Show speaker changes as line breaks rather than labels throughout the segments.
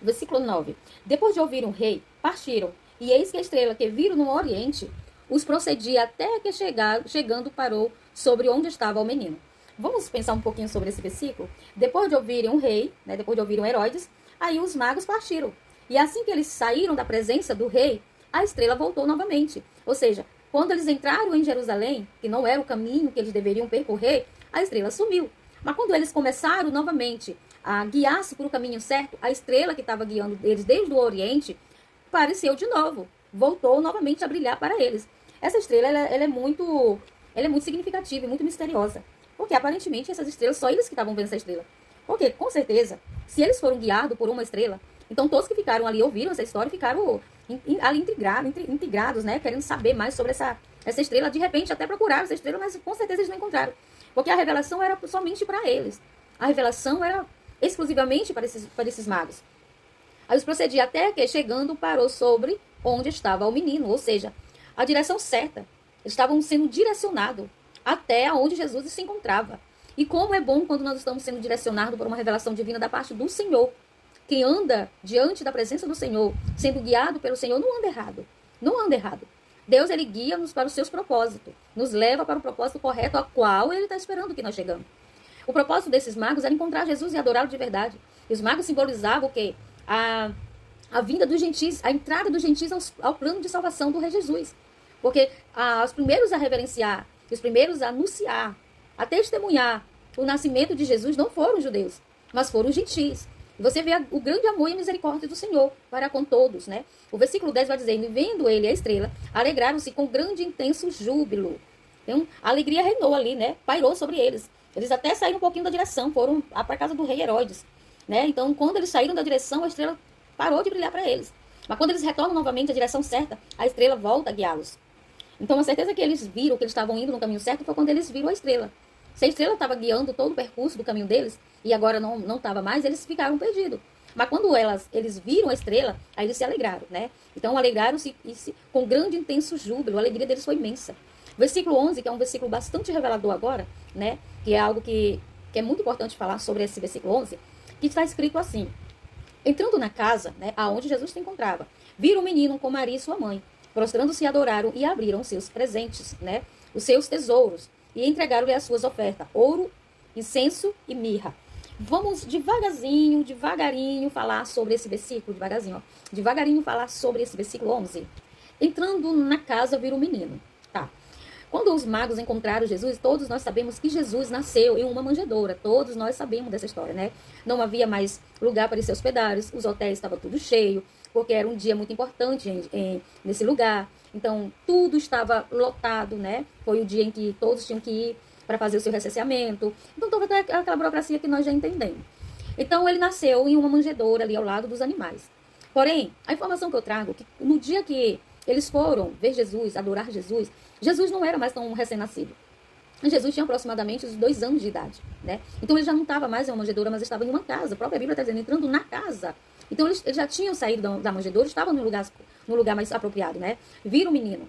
Versículo 9. Depois de ouvir um rei, partiram, e eis que a estrela que viram no oriente os procedia até que chegando parou sobre onde estava o menino. Vamos pensar um pouquinho sobre esse versículo? Depois de ouvirem um rei, né, depois de ouvirem Herodes, aí os magos partiram. E assim que eles saíram da presença do rei, a estrela voltou novamente. Ou seja, quando eles entraram em Jerusalém, que não era o caminho que eles deveriam percorrer, a estrela sumiu. Mas quando eles começaram novamente a guiar-se por o caminho certo, a estrela que estava guiando eles desde o Oriente apareceu de novo. Voltou novamente a brilhar para eles. Essa estrela ela é muito significativa e muito misteriosa. Porque aparentemente essas estrelas, só eles que estavam vendo essa estrela. Porque, com certeza, se eles foram guiados por uma estrela, então todos que ficaram ali, ouviram essa história, ficaram ali intrigados, né? Querendo saber mais sobre essa estrela. De repente até procuraram essa estrela, mas com certeza eles não encontraram. Porque a revelação era somente para eles. A revelação era exclusivamente para esses magos. Aí eles procediam até que, chegando, parou sobre onde estava o menino. Ou seja, a direção certa. Eles estavam sendo direcionados até onde Jesus se encontrava. E como é bom quando nós estamos sendo direcionados por uma revelação divina da parte do Senhor. Quem anda diante da presença do Senhor, sendo guiado pelo Senhor, não anda errado. Não anda errado. Deus, ele guia-nos para os seus propósitos. Nos leva para o propósito correto, a qual ele está esperando que nós chegamos. O propósito desses magos era encontrar Jesus e adorá-lo de verdade. E os magos simbolizavam o quê? A vinda dos gentios, a entrada dos gentios ao plano de salvação do Rei Jesus. Porque os primeiros a reverenciar, os primeiros a anunciar, a testemunhar o nascimento de Jesus não foram os judeus, mas foram os gentios. E você vê o grande amor e a misericórdia do Senhor para com todos, né? O versículo 10 vai dizendo, vendo ele a estrela, alegraram-se com grande e intenso júbilo. Então, a alegria reinou ali, né? Pairou sobre eles. Eles até saíram um pouquinho da direção, foram para a casa do rei Herodes, né? Então, quando eles saíram da direção, a estrela parou de brilhar para eles. Mas quando eles retornam novamente à direção certa, a estrela volta a guiá-los. Então, a certeza que eles viram que eles estavam indo no caminho certo foi quando eles viram a estrela. Se a estrela estava guiando todo o percurso do caminho deles, e agora não estava mais, eles ficaram perdidos. Mas quando eles viram a estrela, aí eles se alegraram, né? Então, alegraram-se com grande e intenso júbilo. A alegria deles foi imensa. Versículo 11, que é um versículo bastante revelador agora, né? Que é algo que é muito importante falar sobre esse versículo 11, que está escrito assim. Entrando na casa, né, aonde Jesus se encontrava, viram o menino com Maria e sua mãe. Prostrando-se, adoraram e abriram seus presentes, né? Os seus tesouros. E entregaram-lhe as suas ofertas, ouro, incenso e mirra. Vamos devagarinho falar sobre esse versículo, devagarinho falar sobre esse versículo 11. Entrando na casa, viram o menino. Tá. Quando os magos encontraram Jesus, todos nós sabemos que Jesus nasceu em uma manjedoura. Todos nós sabemos dessa história, né? Não havia mais lugar para se hospedar, os hotéis estavam tudo cheio, porque era um dia muito importante nesse lugar. Então, tudo estava lotado, né? Foi o dia em que todos tinham que ir para fazer o seu recenseamento. Então, toda aquela burocracia que nós já entendemos. Então, ele nasceu em uma manjedoura ali ao lado dos animais. Porém, a informação que eu trago é que no dia que eles foram ver Jesus, adorar Jesus, Jesus não era mais tão recém-nascido. Jesus tinha aproximadamente uns 2 anos de idade, né? Então, ele já não estava mais em uma manjedoura, mas estava em uma casa. A própria Bíblia está dizendo, entrando na casa. Então, eles já tinham saído da manjedoura, estavam no lugar mais apropriado, né? Viram o menino.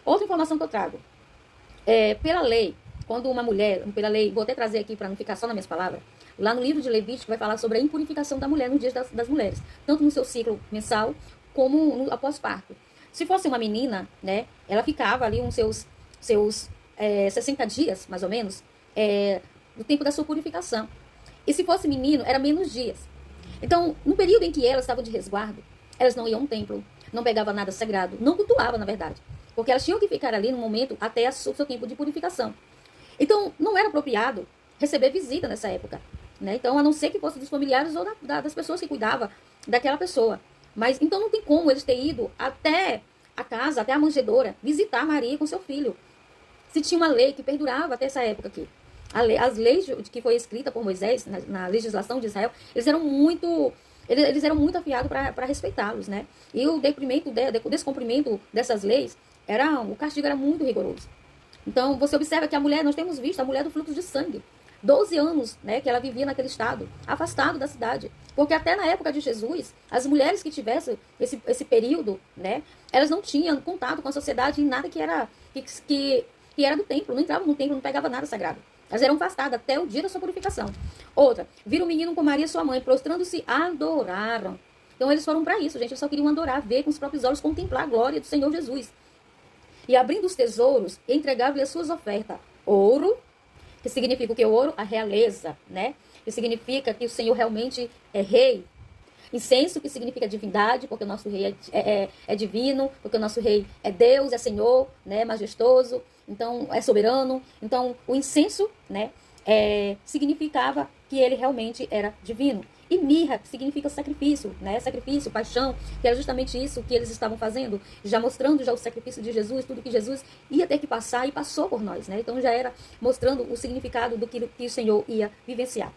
Outra informação que eu trago. Pela lei, quando uma mulher, pela lei, vou até trazer aqui para não ficar só nas minhas palavras, lá no livro de Levítico vai falar sobre a impurificação da mulher nos dias das mulheres, tanto no seu ciclo mensal como após parto. Se fosse uma menina, né, ela ficava ali uns seus 60 dias, mais ou menos, no tempo da sua purificação. E se fosse menino, era menos dias. Então, no período em que elas estavam de resguardo, elas não iam ao templo, não pegavam nada sagrado, não cultuavam, na verdade. Porque elas tinham que ficar ali no momento até o seu tempo de purificação. Então, não era apropriado receber visita nessa época, né? Então, a não ser que fosse dos familiares ou das pessoas que cuidavam daquela pessoa. Mas, então, não tem como eles terem ido até a casa, até a manjedoura, visitar Maria com seu filho. Se tinha uma lei que perdurava até essa época aqui. As leis que foi escrita por Moisés, na legislação de Israel, eles eram muito afiados para respeitá-los, né? E o descumprimento dessas leis, o castigo era muito rigoroso. Então, você observa que a mulher, nós temos visto a mulher do fluxo de sangue, 12 anos, né, que ela vivia naquele estado, afastado da cidade. Porque até na época de Jesus, as mulheres que tivessem esse período, né, elas não tinham contato com a sociedade em nada que era do templo, não entravam no templo, não pegavam nada sagrado. Elas eram afastadas até o dia da sua purificação. Outra, viram o menino com Maria, sua mãe, prostrando-se, adoraram. Então eles foram para isso, gente. Eles só queriam adorar, ver com os próprios olhos, contemplar a glória do Senhor Jesus. E abrindo os tesouros, entregaram-lhe as suas ofertas. Ouro, que significa o que? O ouro? A realeza, né? Que significa que o Senhor realmente é rei. Incenso, que significa divindade, porque o nosso rei é divino, porque o nosso rei é Deus, é Senhor, né, majestoso, então é soberano. Então o incenso, né, significava que ele realmente era divino. E mirra, que significa sacrifício, né, sacrifício, paixão, que era justamente isso que eles estavam fazendo, já mostrando já o sacrifício de Jesus, tudo que Jesus ia ter que passar e passou por nós, né, então já era mostrando o significado do que o Senhor ia vivenciar.